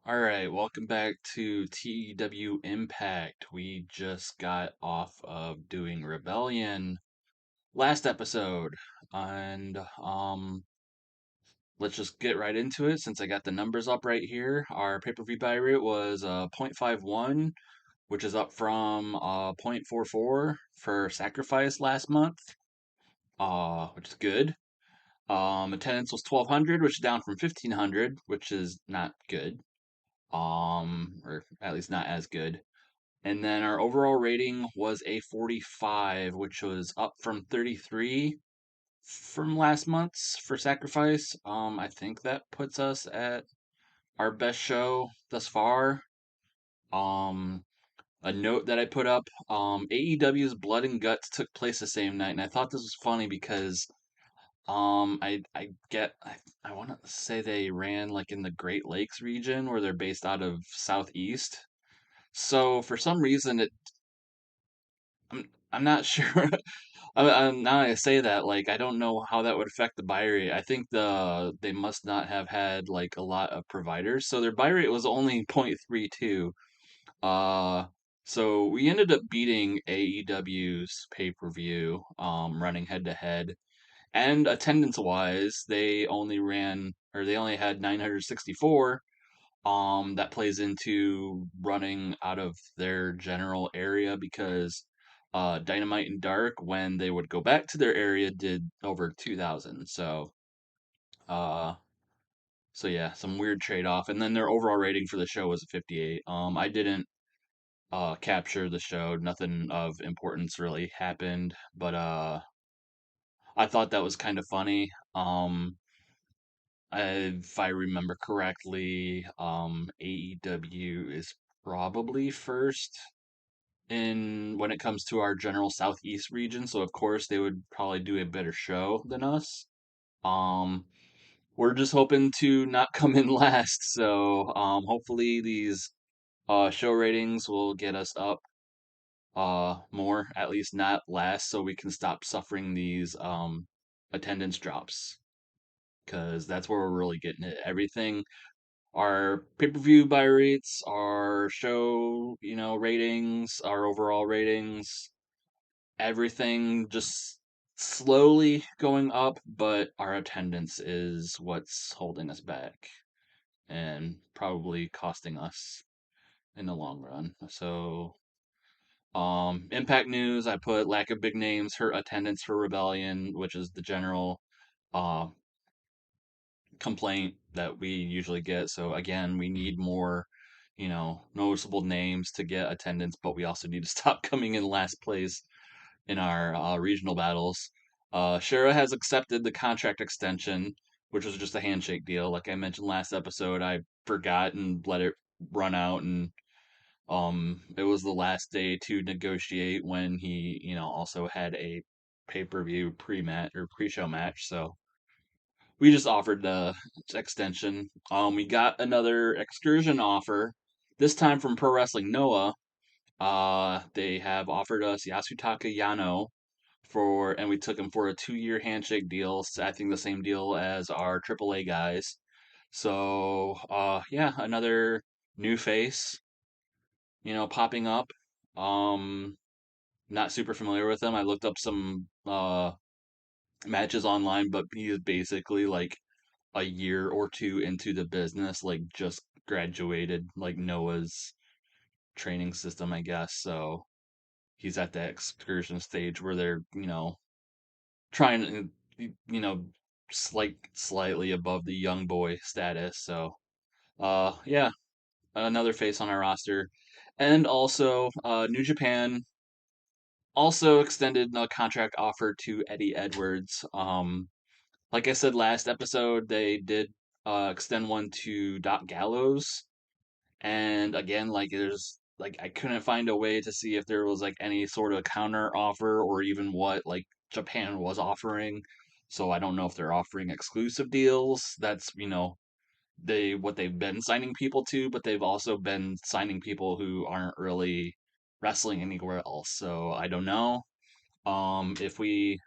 All right, welcome back to TEW Impact. We just got off of doing Rebellion last episode, and let's just get right into it since I got the numbers up right here. Our pay-per-view buy rate was 0.51, which is up from 0.44 for Sacrifice last month, which is good. Attendance was 1,200, which is down from 1,500, which is not good. Or at least not as good. And then our overall rating was a 45, which was up from 33 from last month's for Sacrifice. I think that puts us at our best show thus far. Um, a note that I put up, AEW's Blood and Guts took place the same night, and I thought this was funny because I want to say they ran like in the Great Lakes region where they're based out of Southeast. So for some reason, I'm not sure. Now I say that, like, I don't know how that would affect the buy rate. I think they must not have had like a lot of providers, so their buy rate was only 0.32. Uh, so we ended up beating AEW's pay-per-view, running head to head, and attendance wise, they only had 964. That plays into running out of their general area because Dynamite and Dark, when they would go back to their area, did over 2,000. Uh, so yeah, some weird trade off. And then their overall rating for the show was a 58. I didn't capture the show. Nothing of importance really happened, but I thought that was kind of funny. If I remember correctly, AEW is probably first in when it comes to our general Southeast region, so of course they would probably do a better show than us. Um, we're just hoping to not come in last, so hopefully these show ratings will get us up more, at least not last, so we can stop suffering these attendance drops because that's where we're really getting it. Everything our pay-per-view buy rates, our show, ratings, our overall ratings, everything just slowly going up, but our attendance is what's holding us back and probably costing us in the long run. So, impact news, I put lack of big names hurt attendance for Rebellion, which is the general uh complaint that we usually get. So again, we need more, noticeable names to get attendance, but we also need to stop coming in last place in our regional battles. Shara has accepted the contract extension, which was just a handshake deal. Like I mentioned last episode, I forgot and let it run out, and it was the last day to negotiate when he, also had a pay-per-view pre-match or pre-show match. So we just offered the extension. We got another excursion offer, this time from Pro Wrestling Noah. They have offered us Yasutaka Yano and we took him for a 2-year handshake deal. I think the same deal as our AAA guys. So, yeah, another new face, popping up. Um, Not super familiar with him. I looked up some matches online, but he is basically like a year or two into the business, like just graduated like Noah's training system, I guess. So he's at that excursion stage where they're, trying to, slightly above the young boy status. So, yeah, another face on our roster. And also, New Japan also extended a contract offer to Eddie Edwards. Like I said last episode, they did extend one to Doc Gallows, and again, like there's like I couldn't find a way to see if there was like any sort of counter offer or even what like Japan was offering. So I don't know if they're offering exclusive deals. That's what they've been signing people to, but they've also been signing people who aren't really wrestling anywhere else. So I don't know if we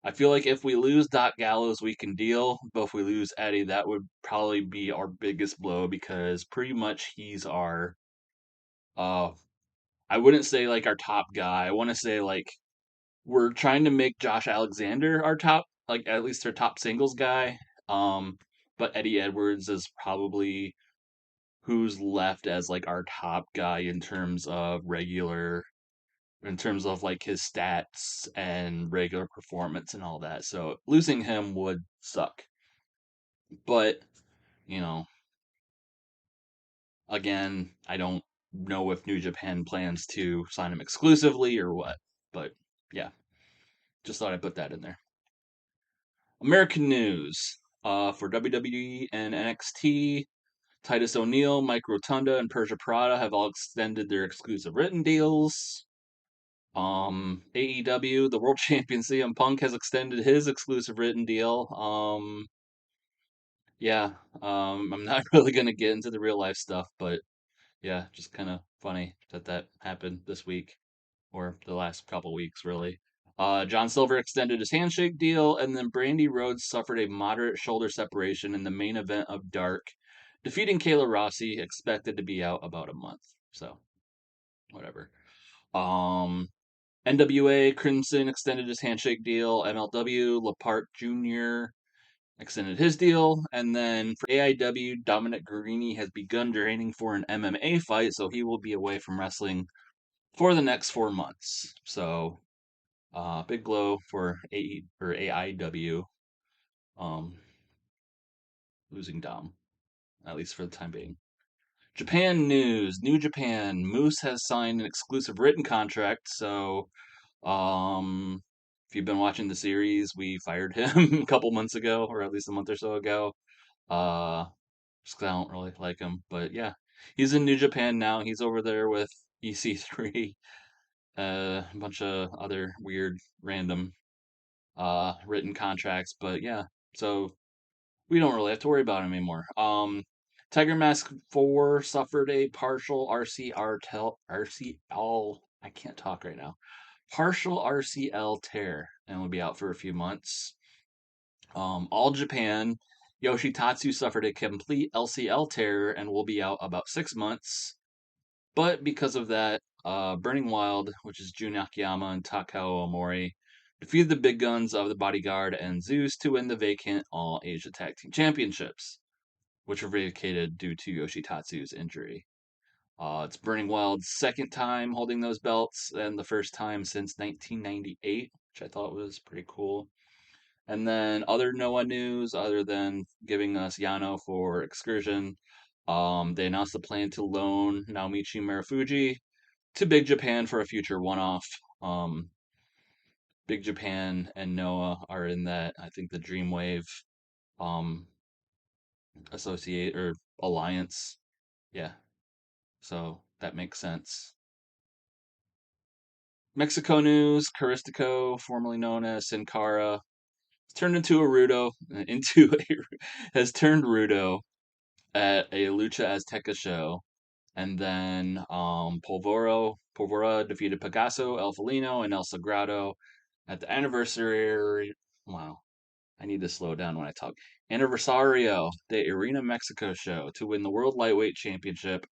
I feel like if we lose Doc Gallows, we can deal, but if we lose Eddie, that would probably be our biggest blow because pretty much he's our uh I wouldn't say like our top guy. I want to say like we're trying to make Josh Alexander our top, like at least our top singles guy. Um, but Eddie Edwards is probably who's left as like our top guy in terms of in terms of like his stats and regular performance and all that. So losing him would suck. But, you know, again, I don't know if New Japan plans to sign him exclusively or what. But yeah, just thought I'd put that in there. American news. For WWE and NXT, Titus O'Neil, Mike Rotunda, and Persia Parada have all extended their exclusive written deals. AEW, the world champion CM Punk has extended his exclusive written deal. Yeah, I'm not really gonna get into the real life stuff, but yeah, just kind of funny that that happened this week or the last couple weeks, really. John Silver extended his handshake deal, and then Brandy Rhodes suffered a moderate shoulder separation in the main event of Dark, defeating Kayla Rossi, expected to be out about a month. So, whatever. Um, NWA Crimson extended his handshake deal. MLW Lapart Jr. extended his deal, and then for AIW, Dominic Guarini has begun training for an MMA fight, so he will be away from wrestling for the next 4 months. So, big blow for AIW, um, losing Dom, at least for the time being. Japan news: New Japan Moose has signed an exclusive written contract, so Um, if you've been watching the series, we fired him a couple months ago, or at least a month or so ago. Uh, just 'cause I don't really like him, but yeah, he's in New Japan now. He's over there with EC3, a bunch of other weird, random, written contracts. But yeah, so we don't really have to worry about him anymore. Tiger Mask 4 suffered a partial RCL. I can't talk right now. Partial RCL tear and will be out for a few months. All Japan, Yoshitatsu suffered a complete LCL tear and will be out about 6 months. But because of that, Burning Wild, which is Jun Akiyama and Takao Omori, defeated the big guns of the Bodyguard and Zeus to win the vacant All Asia Tag Team Championships, which were vacated due to Yoshitatsu's injury. It's Burning Wild's second time holding those belts and the first time since 1998, which I thought was pretty cool. And then other Noah news, other than giving us Yano for Excursion, they announced the plan to loan Naomichi Marufuji to Big Japan for a future one-off. Um, Big Japan and Noah are in that, I think, the Dreamwave um, associate or alliance. Yeah, so that makes sense. Mexico news: Caristico, formerly known as Sin Cara, has turned into a Rudo, has turned Rudo at a Lucha Azteca show, and then Polvora defeated Pegaso, El Felino, and El Sagrado at the anniversary. Wow, I need to slow down when I talk. Anniversario de Arena Mexico show to win the World Lightweight Championship,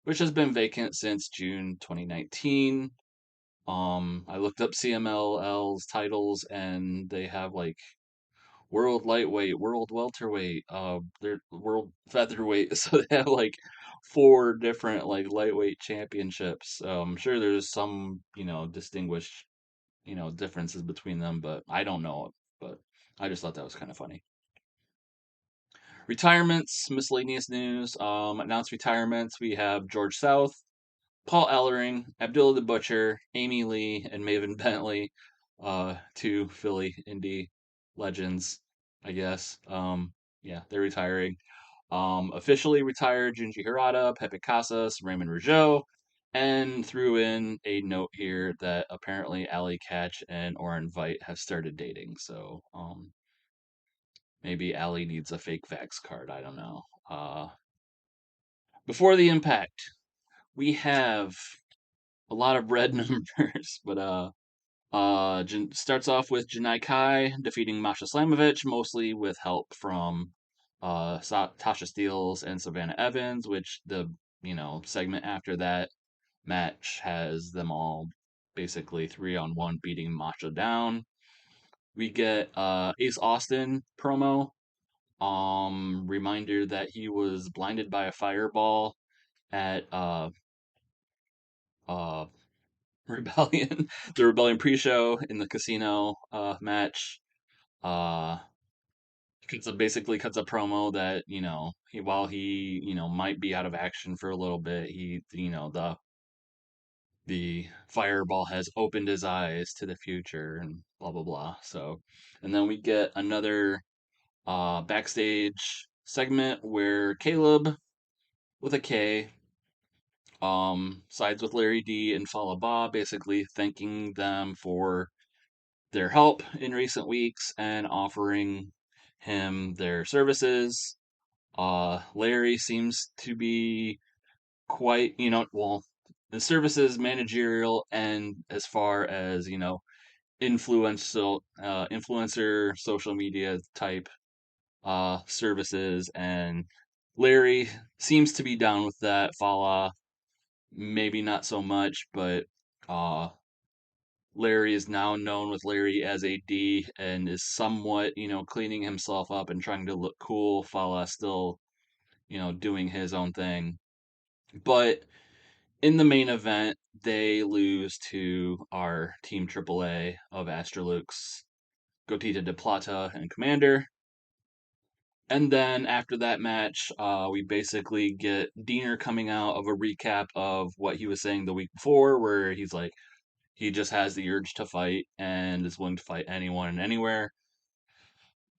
which has been vacant since June 2019. I looked up CMLL's titles and they have like world lightweight, world welterweight, they're world featherweight. So they have like four different like lightweight championships. I'm sure there's some, distinguished, differences between them, but I don't know. But I just thought that was kind of funny. Retirements, miscellaneous news. Announced retirements. We have George South, Paul Ellering, Abdullah the Butcher, Amy Lee, and Maven Bentley, two Philly indie legends, I guess. Yeah, they're retiring. Officially retired Junji Hirata, Pepe Casas, Raymond Rougeau, and threw in a note here that apparently Ali Catch and Oren Veidt have started dating. So maybe Ali needs a fake Vax card. I don't know. Before the impact, we have a lot of red numbers, but Starts off with Janai Kai defeating Masha Slamovich, mostly with help from Tasha Steeles and Savannah Evans, which the segment after that match has them all basically 3-on-1 beating Masha down. We get Ace Austin promo. Reminder that he was blinded by a fireball at uh Rebellion, the Rebellion pre-show in the casino match. Uh, basically cuts a promo that while he might be out of action for a little bit, he the fireball has opened his eyes to the future and blah blah blah. So, and then we get another backstage segment where Caleb with a K sides with Larry D and Falaba, basically thanking them for their help in recent weeks and offering him their services. Larry seems to be quite, well, the services managerial and as far as, influencer social media type services, and Larry seems to be down with that. Fala maybe not so much, but uh Larry is now known with Larry as a D and is somewhat, cleaning himself up and trying to look cool. Fala still, doing his own thing. But in the main event, they lose to our Team AAA of Astrolux, Gotita de Plata, and Commander. And then after that match, we basically get Diener coming out of a recap of what he was saying the week before, where he's like, he just has the urge to fight and is willing to fight anyone and anywhere.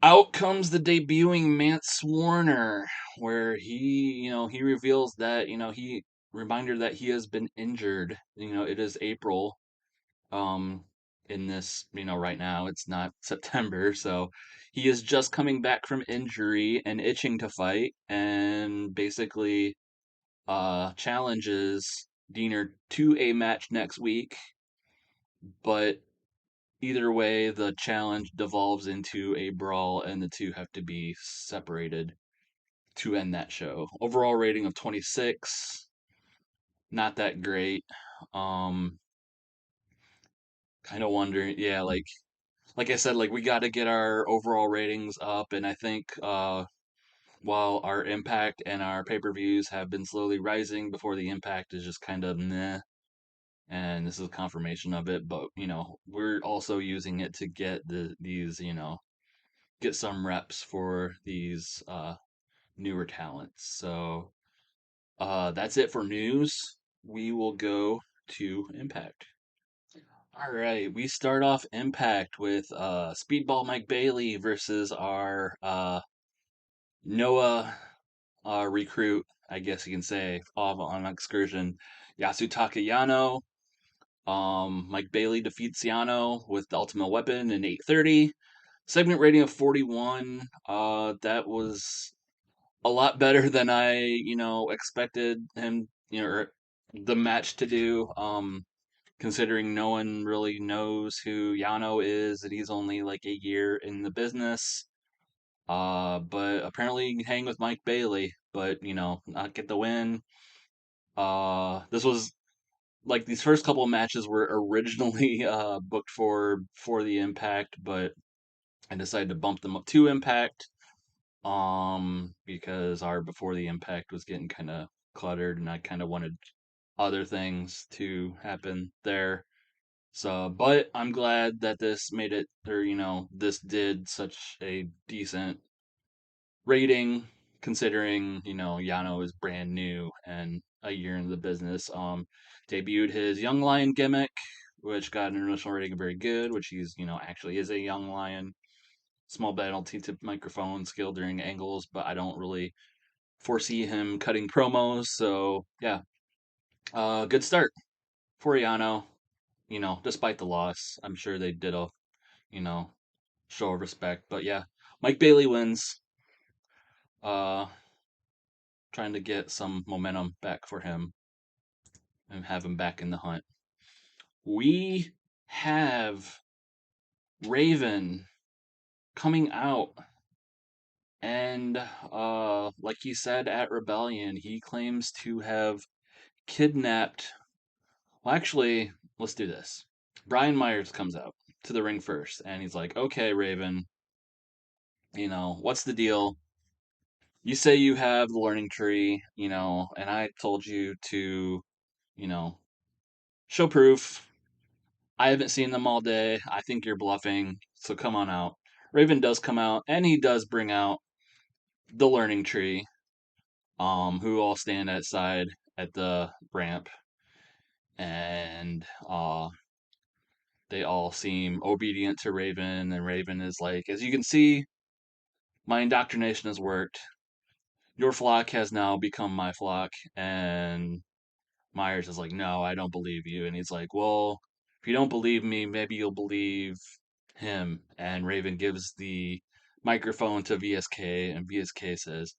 Out comes the debuting Mance Warner, where he reveals that, he reminder that he has been injured. It is April, um, in this, right now. It's not September, so he is just coming back from injury and itching to fight, and basically challenges Diener to a match next week, but either way, the challenge devolves into a brawl, and the two have to be separated to end that show. Overall rating of 26, not that great. Um, kind of wondering, yeah, like I said, like we got to get our overall ratings up, and I think while our impact and our pay-per-views have been slowly rising, before the impact is just kind of meh, and this is a confirmation of it. But we're also using it to get these get some reps for these newer talents. So that's it for news. We will go to Impact. All right, we start off Impact with Speedball Mike Bailey versus our Noah recruit, I guess you can say, off on an excursion, Yasutaka Yano. Mike Bailey defeats Yano with the Ultimate Weapon in 8:30. Segment rating of 41. That was a lot better than I, expected him, or the match to do. Considering no one really knows who Yano is, and he's only like a year in the business. But apparently he can hang with Mike Bailey, but not get the win. This was like these first couple of matches were originally booked for the Impact, but I decided to bump them up to Impact. Because our before the Impact was getting kind of cluttered, and I kind of wanted other things to happen there. So, but I'm glad that this made it, or this did such a decent rating, considering Yano is brand new and a year into the business. Debuted his Young Lion gimmick, which got an initial rating of very good, which he's actually is a young lion. Small penalty to microphone skill during angles, but I don't really foresee him cutting promos. So yeah, good start for Yano. Despite the loss, I'm sure they did a you know show of respect. But yeah, Mike Bailey wins. Uh, Trying to get some momentum back for him and have him back in the hunt. We have Raven coming out and like he said at Rebellion, he claims to have kidnapped. Well, actually, let's do this. Brian Myers comes out to the ring first, and he's like, "Okay, Raven, what's the deal? You say you have the learning tree, and I told you to, you know, show proof. I haven't seen them all day. I think you're bluffing, so come on out." Raven does come out, and he does bring out the learning tree, who all stand outside at the ramp, and they all seem obedient to Raven, and Raven is like, "As you can see, my indoctrination has worked. Your flock has now become my flock." And Myers is like, "No, I don't believe you." And he's like, "Well, if you don't believe me, maybe you'll believe him." And Raven gives the microphone to VSK, and VSK says,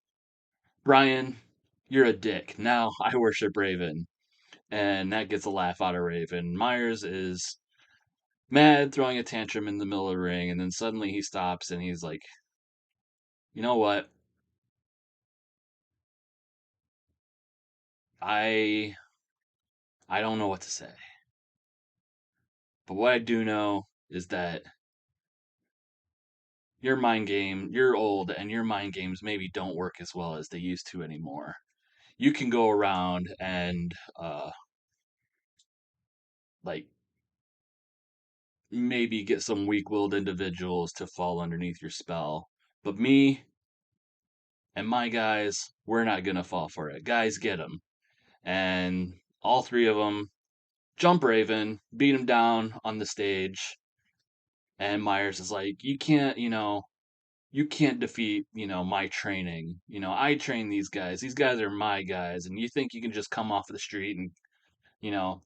"Brian, you're a dick. Now I worship Raven." And that gets a laugh out of Raven. Myers is mad, throwing a tantrum in the middle of the ring, and then suddenly he stops and he's like, "You know what? I I don't know what to say. But what I do know is that you're old, and your mind games maybe don't work as well as they used to anymore. You can go around and like maybe get some weak-willed individuals to fall underneath your spell. But me and my guys, we're not gonna fall for it. Guys, get them." And all three of them jump Raven, beat him down on the stage. And Myers is like, you can't defeat, my training. I train these guys. These guys are my guys. And you think you can just come off the street and,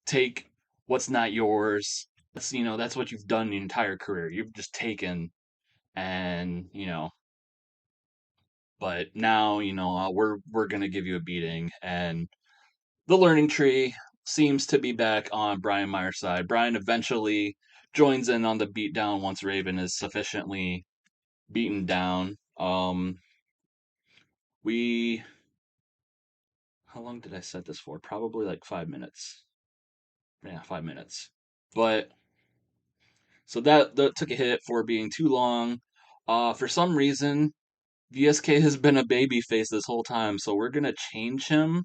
take what's not yours. That's what you've done your entire career. You've just taken and, but now, we're going to give you a beating. And the learning tree seems to be back on Brian Myers' side. Brian eventually joins in on the beatdown once Raven is sufficiently beaten down. We How long did I set this for? Probably like 5 minutes. Yeah, 5 minutes. But so that took a hit for being too long. For some reason, VSK has been a baby face this whole time, so we're gonna change him.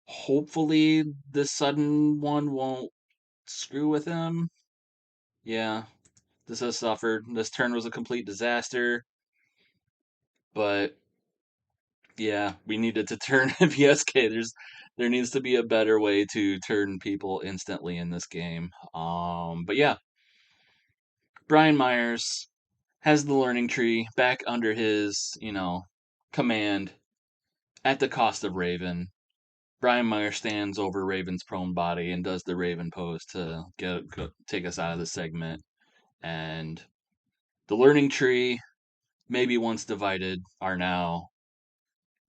Hopefully, this sudden one won't screw with him. Yeah, this has suffered. This turn was a complete disaster, but yeah, we needed to turn VSK. There needs to be a better way to turn people instantly in this game. But yeah, Brian Myers has the learning tree back under his, command at the cost of Raven. Brian Myers stands over Raven's prone body and does the Raven pose to take us out of the segment. And the learning tree, maybe once divided, are now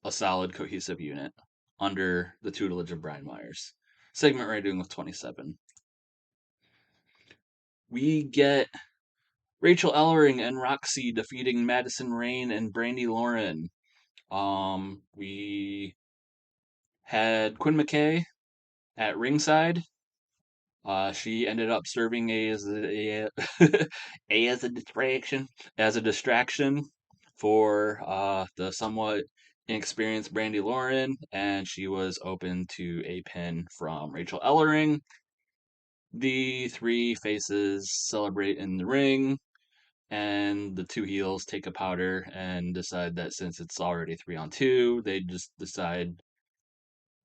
a solid, cohesive unit under the tutelage of Brian Myers. Segment rating with 27. We get Rachel Ellering and Roxy defeating Madison Rain and Brandy Lauren. We had Quinn McKay at ringside. She ended up serving as a distraction for the somewhat inexperienced Brandy Lauren, and she was open to a pin from Rachel Ellering. The three faces celebrate in the ring, and the two heels take a powder and decide that since it's already 3-on-2, they just decide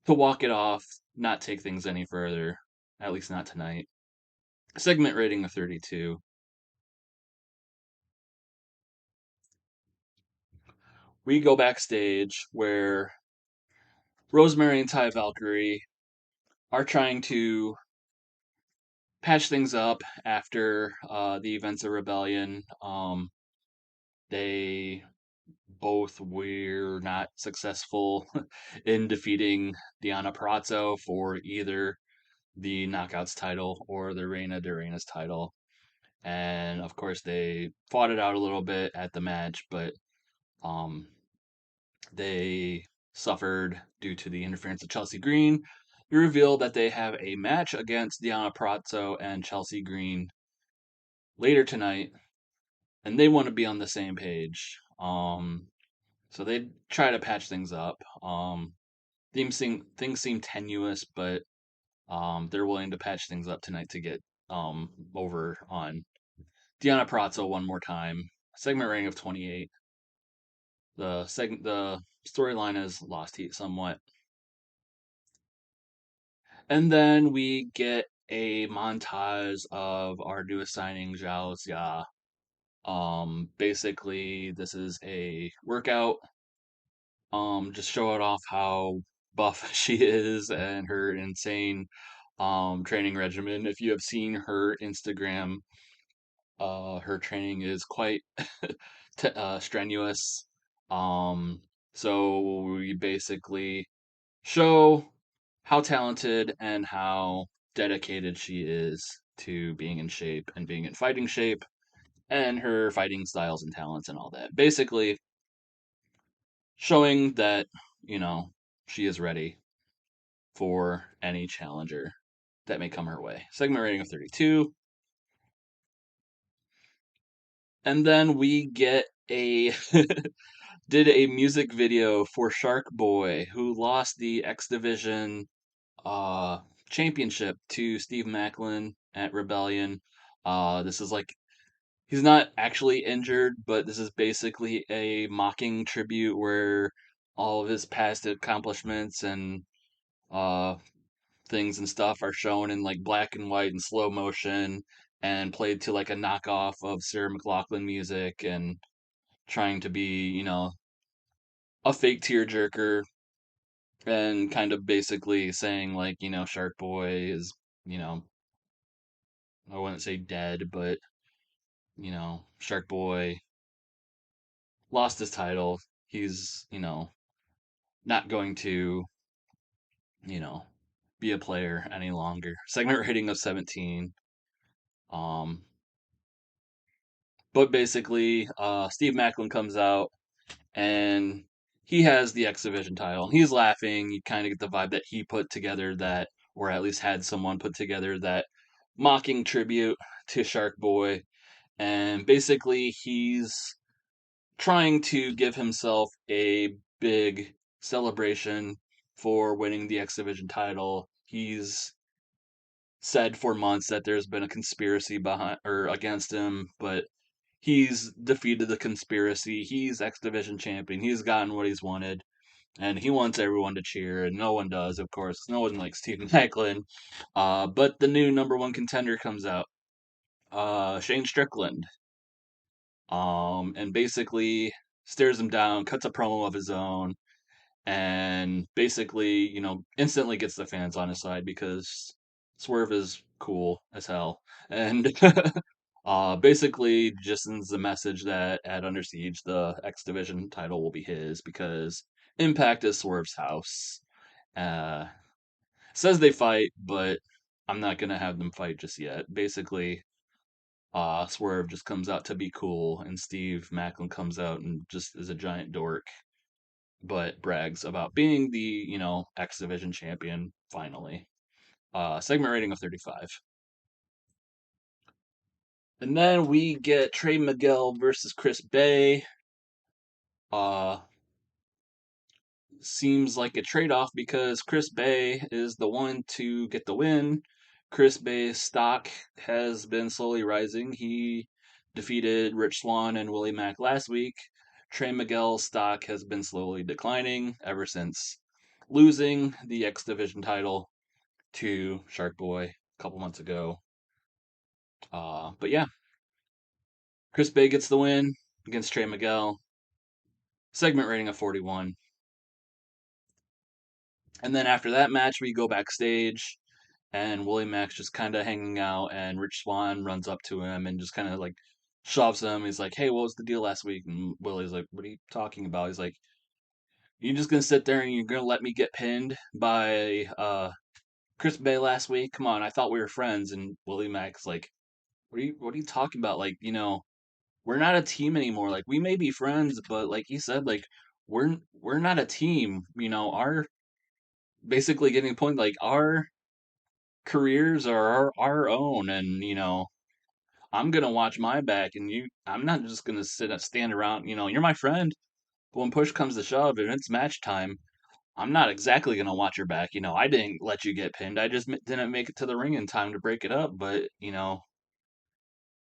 to walk it off, not take things any further, at least not tonight. Segment rating of 32. We go backstage where Rosemary and Ty Valkyrie are trying to patch things up after the events of Rebellion. They both were not successful in defeating Deanna Parazzo for either the Knockouts title or the Reina de Reinas title. And of course, they fought it out a little bit at the match, but um, they suffered due to the interference of Chelsea Green. They revealed that they have a match against Diana Prazzo and Chelsea Green later tonight, and they want to be on the same page. So they try to patch things up. Things seem tenuous, but they're willing to patch things up tonight to get over on Diana Prazzo one more time. Segment rating of 28. The storyline has lost heat somewhat. And then we get a montage of our newest signing, Zhao Xia. Basically, this is a workout. Just showing off how buff she is and her insane training regimen. If you have seen her Instagram, her training is quite strenuous. Um, so we basically show how talented and how dedicated she is to being in shape and being in fighting shape and her fighting styles and talents and all that. Basically, showing that, you know, she is ready for any challenger that may come her way. Segment rating of 32. And then we get a did a music video for Shark Boy, who lost the X Division uh championship to Steve Macklin at Rebellion. This is like he's not actually injured, but this is basically a mocking tribute where all of his past accomplishments and uh things and stuff are shown in like black and white and slow motion and played to like a knockoff of Sarah McLachlan music and trying to be, a fake tearjerker and kind of basically saying like, Shark Boy is, you know, I wouldn't say dead, but Shark Boy lost his title. He's, not going to, you know, be a player any longer. Segment rating of 17. Um, but basically, Steve Macklin comes out and he has the X Division title. He's laughing. You kind of get the vibe that he put together that, or at least had someone put together that mocking tribute to Shark Boy. And basically, he's trying to give himself a big celebration for winning the X Division title. He's said for months that there's been a conspiracy behind or against him, but he's defeated the conspiracy. He's X Division champion. He's gotten what he's wanted, and he wants everyone to cheer, and no one does, of course. No one likes Stephen Macklin. But the new number one contender comes out, Shane Strickland, and basically stares him down, cuts a promo of his own, and basically, instantly gets the fans on his side because Swerve is cool as hell. And basically just sends the message that at Under Siege, the X Division title will be his because Impact is Swerve's house. Uh, Says they fight, but I'm not gonna have them fight just yet. Basically, Swerve just comes out to be cool, and Steve Macklin comes out and just is a giant dork but brags about being the, X Division champion finally. Segment rating of 35. And then we get Trey Miguel versus Chris Bay. Uh, Seems like a trade off because Chris Bay is the one to get the win. Chris Bay's stock has been slowly rising. He defeated Rich Swann and Willie Mack last week. Trey Miguel's stock has been slowly declining ever since losing the X Division title to Shark Boy a couple months ago. But yeah, Chris Bay gets the win against Trey Miguel. Segment rating of 41. And then after that match, we go backstage, and Willie Mack's just kind of hanging out, and Rich Swann runs up to him and just kind of like shoves him. He's like, "Hey, what was the deal last week?" And Willie's like, "What are you talking about?" He's like, "You just gonna sit there and you're gonna let me get pinned by Chris Bay last week. Come on, I thought we were friends. And Willie Mack's like, what are you talking about? Like, we're not a team anymore. Like, we may be friends, but like he said, like we're not a team. Our basically getting a point like our careers are our own, and I'm gonna watch my back, and I'm not just gonna stand around. You're my friend, but when push comes to shove and it's match time, I'm not exactly gonna watch your back. I didn't let you get pinned. I just didn't make it to the ring in time to break it up. But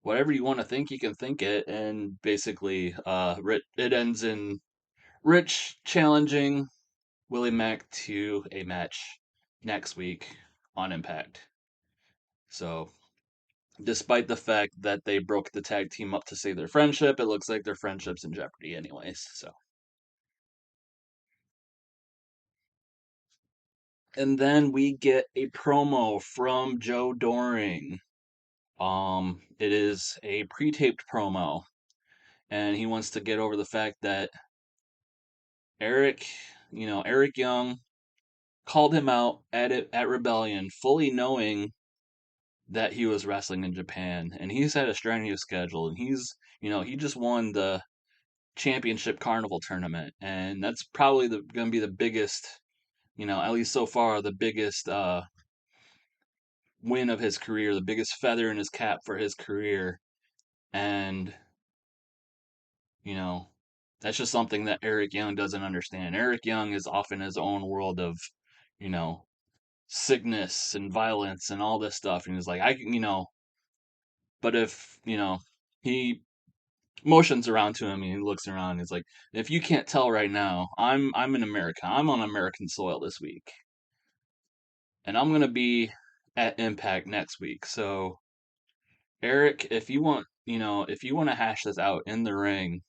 whatever you want to think, you can think it. And basically, it ends in Rich challenging Willie Mack to a match next week on Impact. So, despite the fact that they broke the tag team up to save their friendship, it looks like their friendship's in jeopardy, anyways. So, and then we get a promo from Joe Doring. It is a pre-taped promo, and he wants to get over the fact that Eric, Eric Young called him out at Rebellion, fully knowing that he was wrestling in Japan, and he's had a strenuous schedule, and he just won the championship carnival tournament, and that's probably going to be the biggest, at least so far, the biggest win of his career, the biggest feather in his cap for his career, and you know that's just something that Eric Young doesn't understand. Eric Young is off in his own world of, you know, sickness and violence and all this stuff, and he's like, but if he motions around to him and he looks around, and he's like, if you can't tell right now, I'm in America. I'm on American soil this week, and I'm gonna be at Impact next week. So Eric, if you want to hash this out in the ring,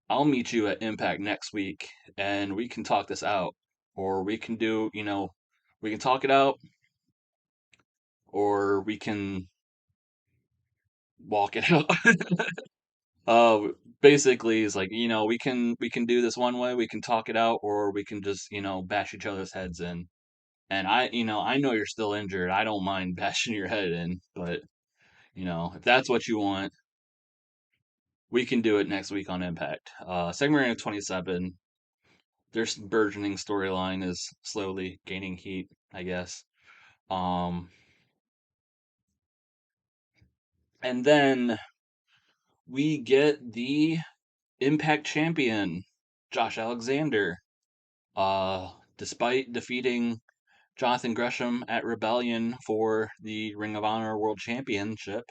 I'll meet you at Impact next week, and we can talk this out, or we can we can talk it out, or we can walk it out. uh, Basically, it's like, we can do this one way, we can talk it out, or we can just bash each other's heads in. And I know you're still injured. I don't mind bashing your head in, but if that's what you want, we can do it next week on Impact. Segment 27. Their burgeoning storyline is slowly gaining heat, I guess. Um, and then we get the Impact champion, Josh Alexander. Despite defeating Jonathan Gresham at Rebellion for the Ring of Honor World Championship,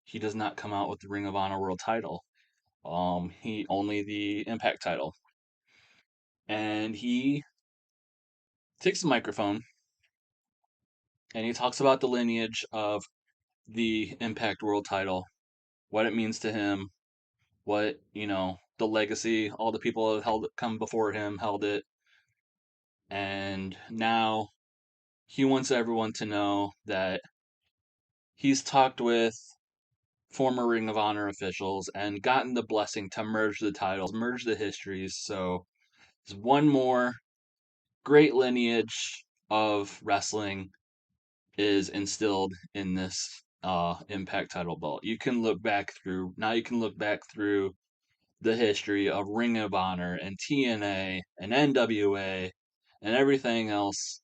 he does not come out with the Ring of Honor World title. He only the Impact title. And he takes the microphone and he talks about the lineage of the Impact World title, what it means to him, what, the legacy, all the people that held it, come before him held it. And now he wants everyone to know that he's talked with former Ring of Honor officials and gotten the blessing to merge the titles, merge the histories. So it's one more great lineage of wrestling is instilled in this Impact title belt. You can look back through the history of Ring of Honor and TNA and NWA and everything else,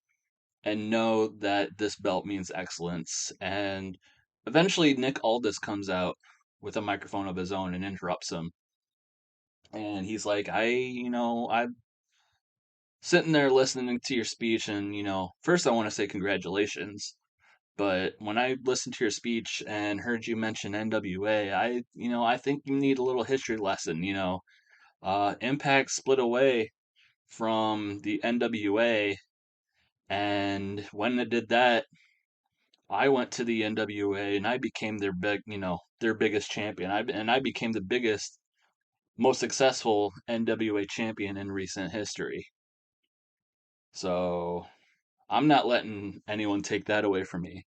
and know that this belt means excellence. And eventually Nick Aldis comes out with a microphone of his own and interrupts him. And he's like, I'm sitting there listening to your speech, and first I want to say congratulations. But when I listened to your speech and heard you mention NWA, I think you need a little history lesson. Impact split away from the NWA, and when it did that, I went to the NWA and I became their biggest champion. I became the biggest, most successful NWA champion in recent history. So I'm not letting anyone take that away from me.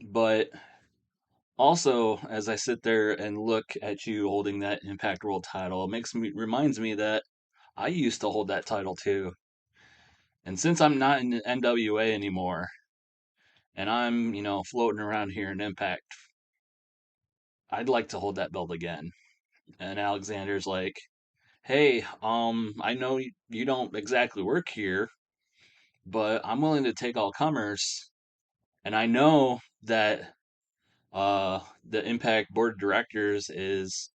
But also, as I sit there and look at you holding that Impact World title, it reminds me that I used to hold that title too. And since I'm not in the NWA anymore, and I'm, floating around here in Impact, I'd like to hold that belt again. And Alexander's like, hey, I know you don't exactly work here, but I'm willing to take all comers. And I know that the Impact Board of Directors is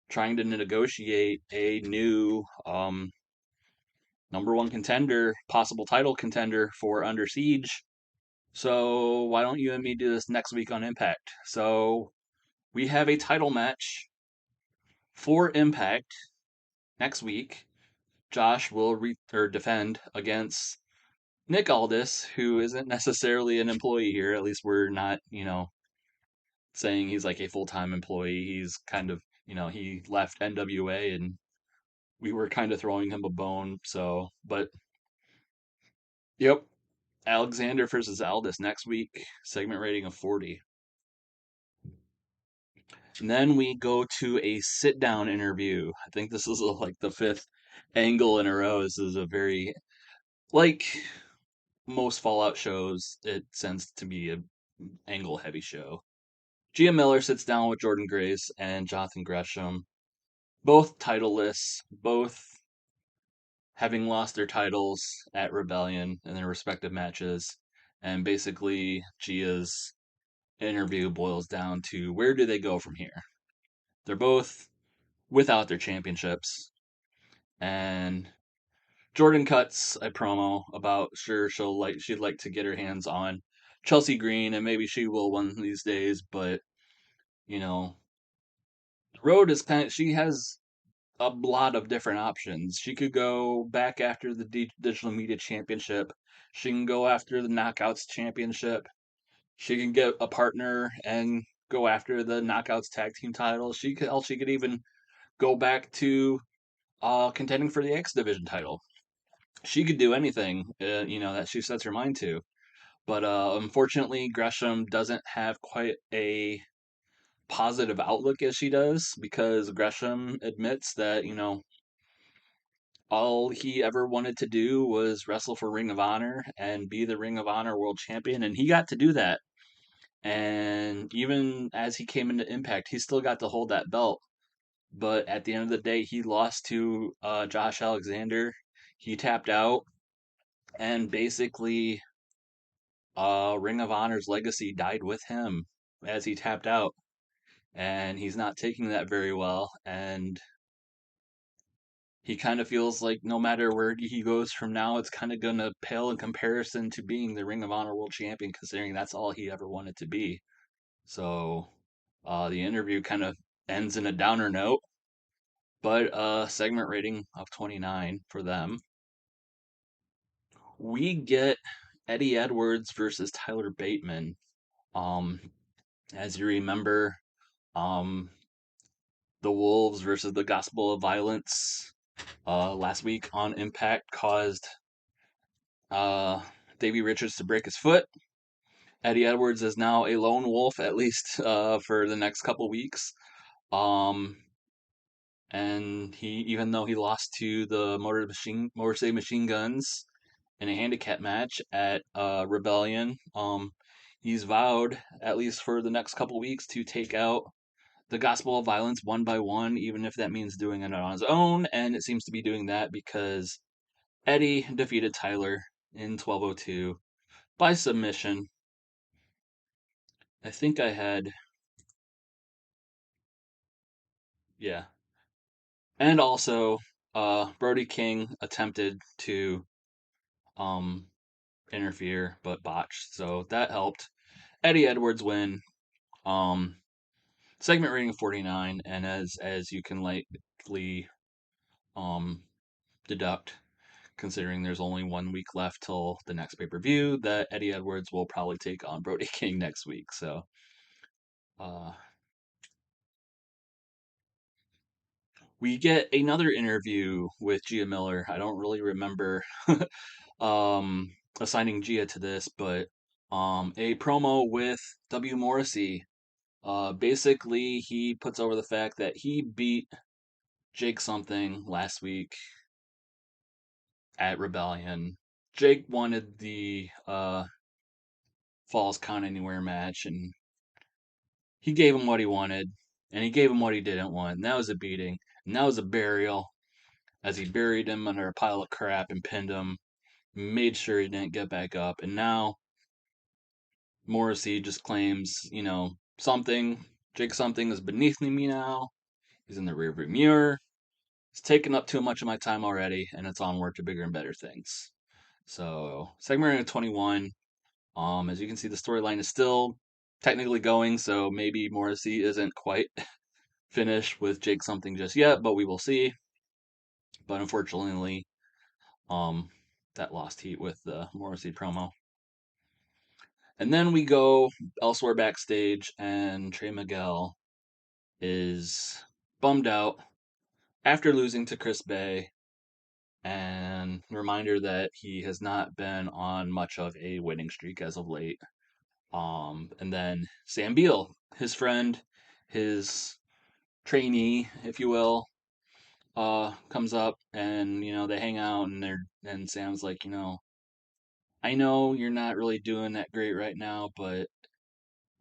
trying to negotiate a new number one contender, possible title contender for Under Siege. So why don't you and me do this next week on Impact? So we have a title match for Impact next week. Josh will defend against Nick Aldis, who isn't necessarily an employee here. At least we're not, saying he's like a full time employee. He's kind of, he left NWA and we were kind of throwing him a bone. So, but yep, Alexander versus Aldis next week, segment rating of 40. And then we go to a sit down interview. I think this is like the fifth angle in a row. This is a very, like most Fallout shows, it tends to be a angle heavy show. Gia Miller sits down with Jordan Grace and Jonathan Gresham, both titleless, both having lost their titles at Rebellion in their respective matches. And basically, Gia's interview boils down to where do they go from here? They're both without their championships. And Jordan cuts a promo about she'd like to get her hands on Chelsea Green and maybe she will one of these days, but you know, the road is she has a lot of different options. She could go back after the Digital Media Championship. She can go after the Knockouts Championship. She can get a partner and go after the Knockouts Tag Team title. She could even go back to contending for the X Division title. She could do anything, that she sets her mind to. But unfortunately, Gresham doesn't have quite a positive outlook as she does because Gresham admits that, all he ever wanted to do was wrestle for Ring of Honor and be the Ring of Honor World Champion, and he got to do that. And even as he came into Impact, he still got to hold that belt. But at the end of the day, he lost to Josh Alexander. He tapped out, and basically, Ring of Honor's legacy died with him as he tapped out. And he's not taking that very well. And he kind of feels like no matter where he goes from now, it's kind of going to pale in comparison to being the Ring of Honor World Champion, considering that's all he ever wanted to be. So the interview kind of ends in a downer note, but segment rating of 29 for them. We get Eddie Edwards versus Tyler Bateman. Um, as you remember, um, the Wolves versus the Gospel of Violence last week on Impact caused uh, Davey Richards to break his foot. Eddie Edwards is now a lone wolf, at least for the next couple weeks. Um, and even though he lost to the Motor City Machine Guns in a handicap match at Rebellion, he's vowed, at least for the next couple weeks, to take out the Gospel of Violence one by one, even if that means doing it on his own. And it seems to be doing that because Eddie defeated Tyler in 12:02 by submission. I think I had, yeah. And also, Brody King attempted to um, interfere but botched, so that helped. Eddie Edwards win. Um, segment rating of 49, and as you can likely um, deduct, considering there's only 1 week left till the next pay per view, that Eddie Edwards will probably take on Brody King next week. So, uh, we get another interview with Gia Miller. I don't really remember assigning Gia to this, but a promo with W. Morrissey. Basically, he puts over the fact that he beat Jake something last week at Rebellion. Jake wanted the Falls Count Anywhere match, and he gave him what he wanted, and he gave him what he didn't want. And that was a beating, and that was a burial, as he buried him under a pile of crap and pinned him, made sure he didn't get back up. And now Morrissey just claims, something. Jake something is beneath me now. He's in the rearview mirror. It's taken up too much of my time already, and it's onward to bigger and better things. So, segment rating of 21. As you can see, the storyline is still technically going, so maybe Morrissey isn't quite finished with Jake something just yet, but we will see. But unfortunately, um, that lost heat with the Morrissey promo. And then we go elsewhere backstage, and Trey Miguel is bummed out after losing to Chris Bay, and reminder that he has not been on much of a winning streak as of late. And then Sam Beal, his friend, his trainee, if you will, comes up, and they hang out, and Sam's like, I know you're not really doing that great right now, but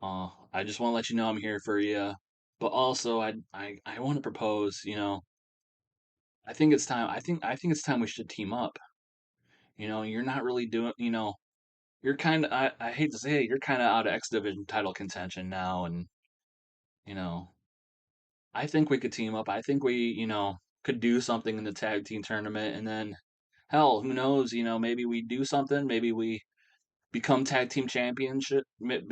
I just want to let you know I'm here for you. But also, I want to propose. I think it's time. I think it's time we should team up. You're not really doing. You're kind of. I hate to say it, you're kind of out of X Division title contention now, and you know, I think we could team up. I think we, could do something in the tag team tournament, and then hell, who knows? Maybe we do something. Maybe we become tag team championship. Maybe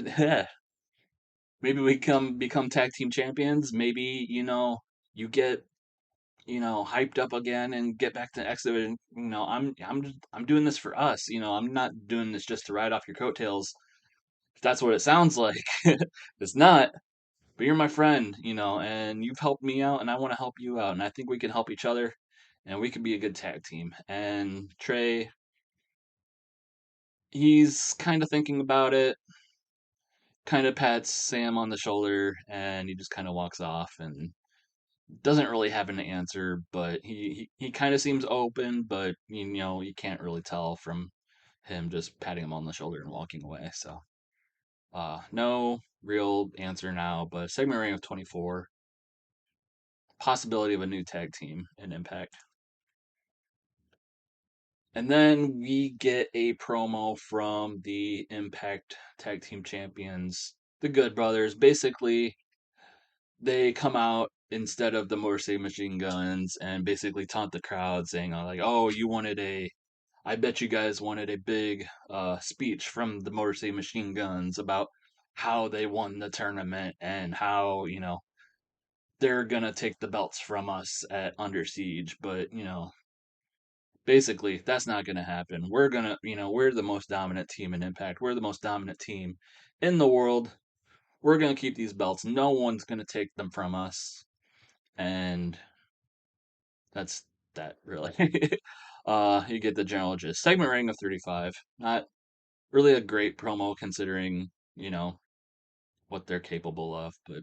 we become tag team champions. Maybe you get hyped up again and get back to X Division. I'm doing this for us. I'm not doing this just to ride off your coattails. If that's what it sounds like. It's not. But you're my friend, and you've helped me out, and I want to help you out, and I think we can help each other, and we could be a good tag team. And Trey, he's kind of thinking about it, kind of pats Sam on the shoulder, and he just kind of walks off and doesn't really have an answer, but he kind of seems open, but you can't really tell from him just patting him on the shoulder and walking away. So, no real answer now, but segment rating of 24. Possibility of a new tag team in Impact. And then we get a promo from the Impact Tag Team Champions, the Good Brothers. Basically, they come out instead of the Morrissey Machine Guns and basically taunt the crowd, saying, like, oh, I bet you guys wanted a big speech from the Morrissey Machine Guns about how they won the tournament and how, they're going to take the belts from us at Under Siege. But, basically, that's not going to happen. We're the most dominant team in Impact. We're the most dominant team in the world. We're going to keep these belts. No one's going to take them from us. And that's that, really. You get the general gist. Segment rating of 35. Not really a great promo considering, what they're capable of, but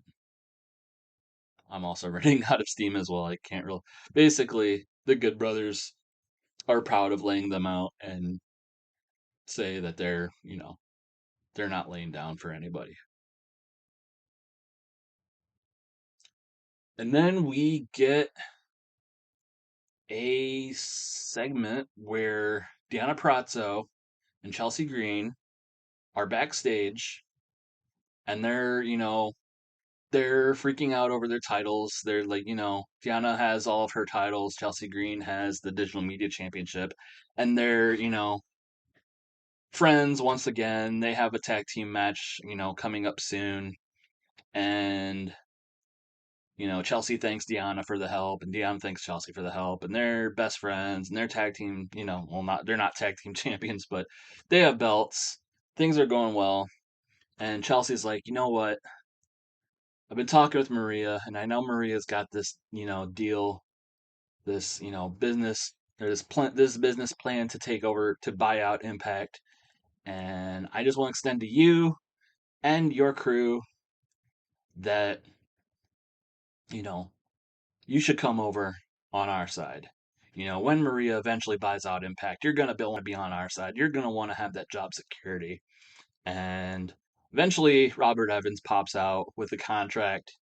I'm also running out of steam as well. I can't really. Basically, the Good Brothers are proud of laying them out and say that they're not laying down for anybody. And then we get a segment where Deanna Prazzo and Chelsea Green are backstage, and they're freaking out over their titles. They're like, Deanna has all of her titles, Chelsea Green has the Digital Media Championship, and they're, friends once again. They have a tag team match, coming up soon. And Chelsea thanks Deanna for the help, and Deanna thanks Chelsea for the help, and they're best friends, and they're tag team, well, they're not tag team champions, but they have belts. Things are going well, and Chelsea's like, you know what? I've been talking with Maria, and I know Maria's got this, deal, this, business, or this business plan to take over to buy out Impact, and I just want to extend to you and your crew that, you know, you should come over on our side. when Maria eventually buys out Impact, you're going to want to be on our side. You're going to want to have that job security. And eventually, Robert Evans pops out with a contract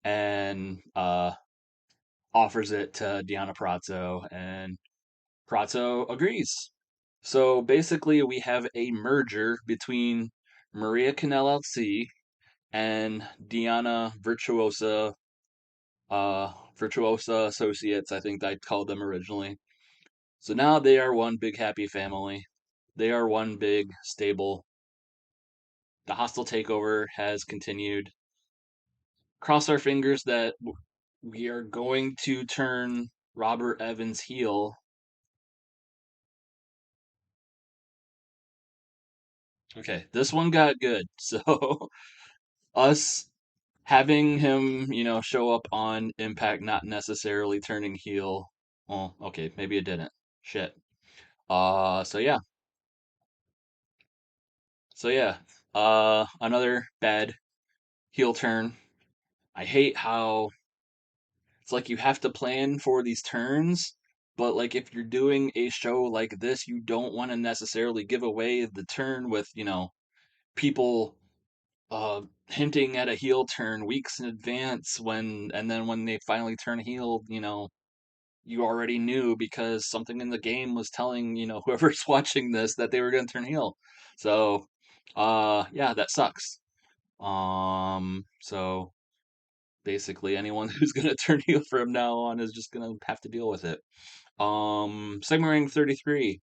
and offers it to Deanna Prato, and Prato agrees. So basically, we have a merger between Maria Canal LC and Diana Virtuosa Associates, I think I called them originally. So now they are one big happy family. They are one big stable. The hostile takeover has continued. Cross our fingers that we are going to turn Robert Evans heel. Okay, this one got good. So us having him, show up on Impact, not necessarily turning heel. Well, okay, maybe it didn't. Shit. So yeah, so yeah. Another bad heel turn. I hate how it's like you have to plan for these turns, but like if you're doing a show like this, you don't want to necessarily give away the turn with, people uh hinting at a heel turn weeks in advance and then when they finally turn heel, you already knew because something in the game was telling, whoever's watching this that they were going to turn heel. So, yeah, that sucks. So basically anyone who's going to turn heel from now on is just going to have to deal with it. Segment ring 33.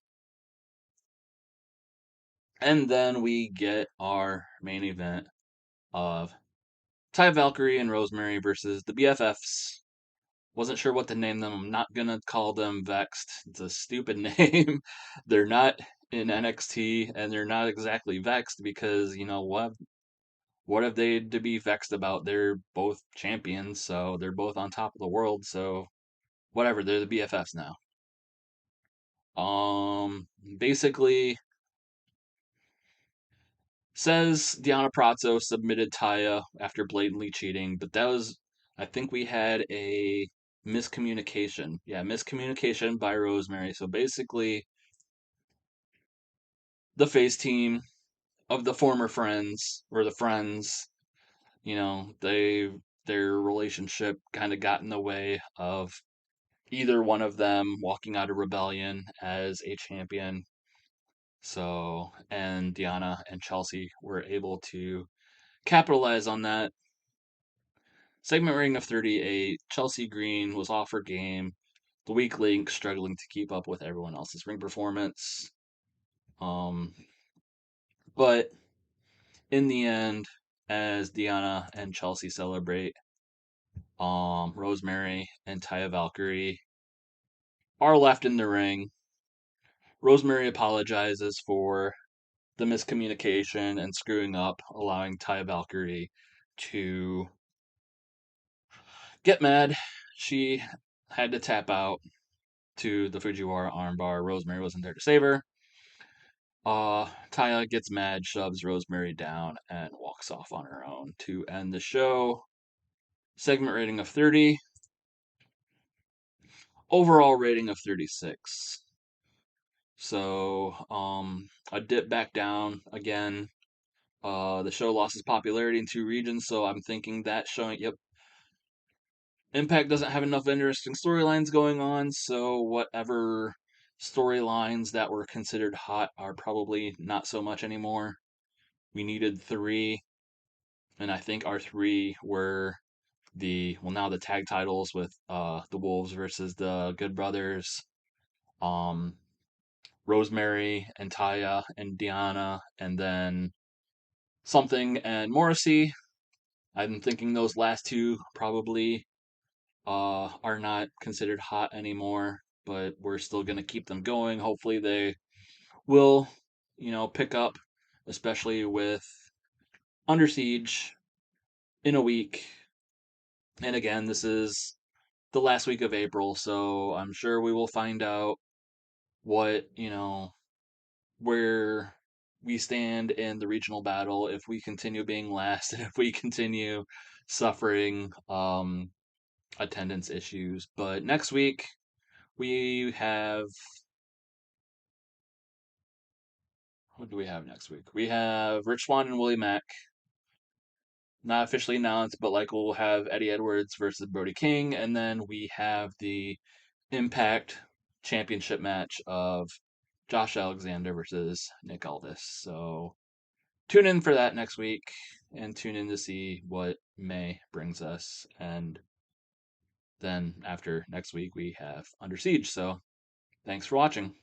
And then we get our main event of Ty Valkyrie and Rosemary versus the BFFs. Wasn't sure what to name them. I'm not gonna call them Vexed. It's a stupid name. They're not in NXT, and they're not exactly vexed because what have they to be vexed about? They're both champions, so they're both on top of the world. So whatever, they're the BFFs now. Basically says Deanna Prazzo submitted Taya after blatantly cheating, but that was, I think we had a miscommunication. Yeah, miscommunication by Rosemary. So basically, the face team of the former friends or the friends, their relationship kind of got in the way of either one of them walking out of Rebellion as a champion. So, and Deanna and Chelsea were able to capitalize on that. Segment rating of 38, Chelsea Green was off her game. The weak link struggling to keep up with everyone else's ring performance. Um, but in the end, as Deanna and Chelsea celebrate, Rosemary and Taya Valkyrie are left in the ring. Rosemary apologizes for the miscommunication and screwing up, allowing Taya Valkyrie to get mad. She had to tap out to the Fujiwara armbar. Rosemary wasn't there to save her. Taya gets mad, shoves Rosemary down, and walks off on her own to end the show. Segment rating of 30. Overall rating of 36. So, a dip back down again. The show lost its popularity in two regions, so I'm thinking that showing, yep, Impact doesn't have enough interesting storylines going on, so whatever storylines that were considered hot are probably not so much anymore. We needed three, and I think our three were now the tag titles with the Wolves versus the Good Brothers, um, Rosemary and Taya and Diana, and then something and Morrissey. I'm thinking those last two probably are not considered hot anymore, but we're still going to keep them going. Hopefully, they will, pick up, especially with Under Siege in a week. And again, this is the last week of April, so I'm sure we will find out what, where we stand in the regional battle if we continue being last and if we continue suffering attendance issues. But next week, We have what do we have next week? We have Rich Swann and Willie Mack. Not officially announced, but like we'll have Eddie Edwards versus Brody King, and then we have the Impact Championship match of Josh Alexander versus Nick Aldis. So tune in for that next week and tune in to see what May brings us. And then after next week, we have Under Siege. So thanks for watching.